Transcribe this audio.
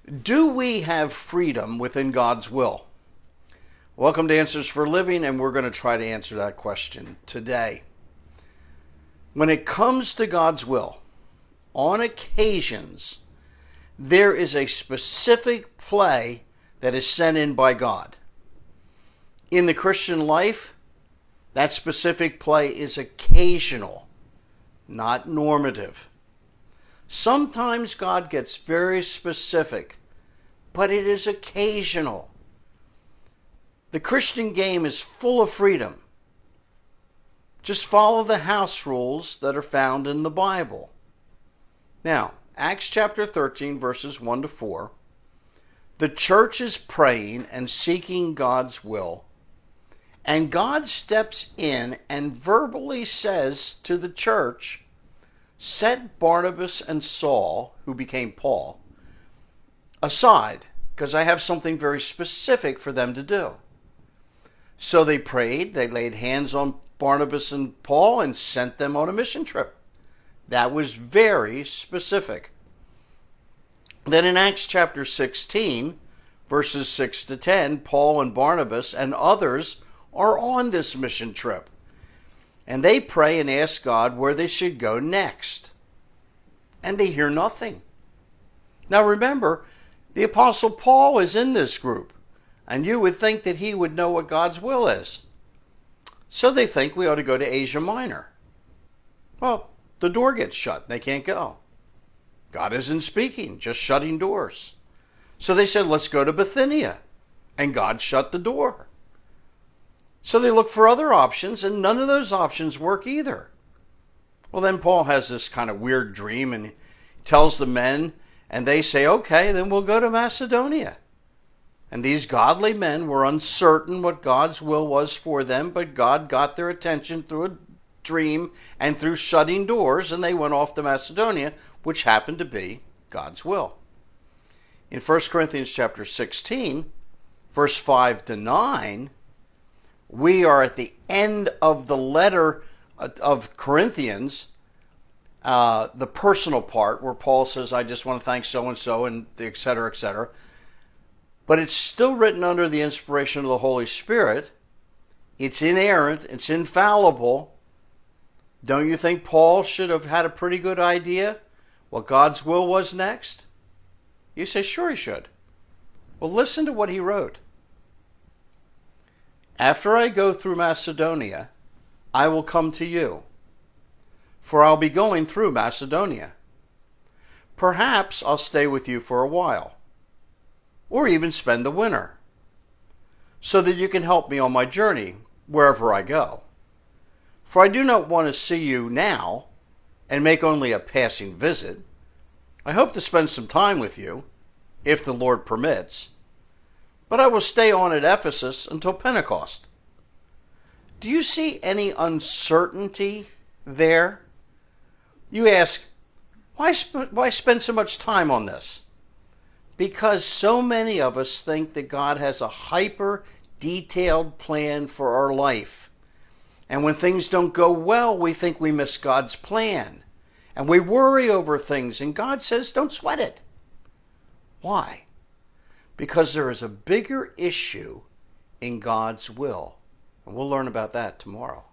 Do we have freedom within God's will? Welcome to Answers for Living, and we're going to try to answer that question today. When it comes to God's will, on occasions, there is a specific play that is sent in by God. In the Christian life, that specific play is occasional, not normative. Sometimes God gets very specific, but it is occasional. The Christian game is full of freedom. Just follow the house rules that are found in the Bible. Now, Acts chapter 13, verses 1 to 4. The church is praying and seeking God's will, and God steps in and verbally says to the church, set Barnabas and Saul, who became Paul, aside, because I have something very specific for them to do. So they prayed, they laid hands on Barnabas and Paul and sent them on a mission trip. That was very specific. Then in Acts chapter 16, verses 6 to 10, Paul and Barnabas and others are on this mission trip. And they pray and ask God where they should go next. And they hear nothing. Now remember, the Apostle Paul is in this group, and you would think that he would know what God's will is. So they think we ought to go to Asia Minor. Well, the door gets shut. They can't go. God isn't speaking, just shutting doors. So they said, let's go to Bithynia. And God shut the door. So they look for other options, and none of those options work either. Well, then Paul has this kind of weird dream, and he tells the men, and they say, okay, then we'll go to Macedonia. And these godly men were uncertain what God's will was for them, but God got their attention through a dream and through shutting doors, and they went off to Macedonia, which happened to be God's will. In 1 Corinthians chapter 16, verse 5 to 9, we are at the end of the letter of Corinthians, the personal part where Paul says, I just want to thank so-and-so, and et cetera, et cetera. But it's still written under the inspiration of the Holy Spirit. It's inerrant. It's infallible. Don't you think Paul should have had a pretty good idea what God's will was next? You say, sure he should. Well, listen to what he wrote. After I go through Macedonia, I will come to you, for I'll be going through Macedonia. Perhaps I'll stay with you for a while, or even spend the winter, so that you can help me on my journey wherever I go. For I do not want to see you now and make only a passing visit. I hope to spend some time with you, if the Lord permits. But I will stay on at Ephesus until Pentecost. Do you see any uncertainty there? You ask, why spend so much time on this? Because so many of us think that God has a hyper-detailed plan for our life. And when things don't go well, we think we miss God's plan. And we worry over things, and God says, don't sweat it. Why? Because there is a bigger issue in God's will. And we'll learn about that tomorrow.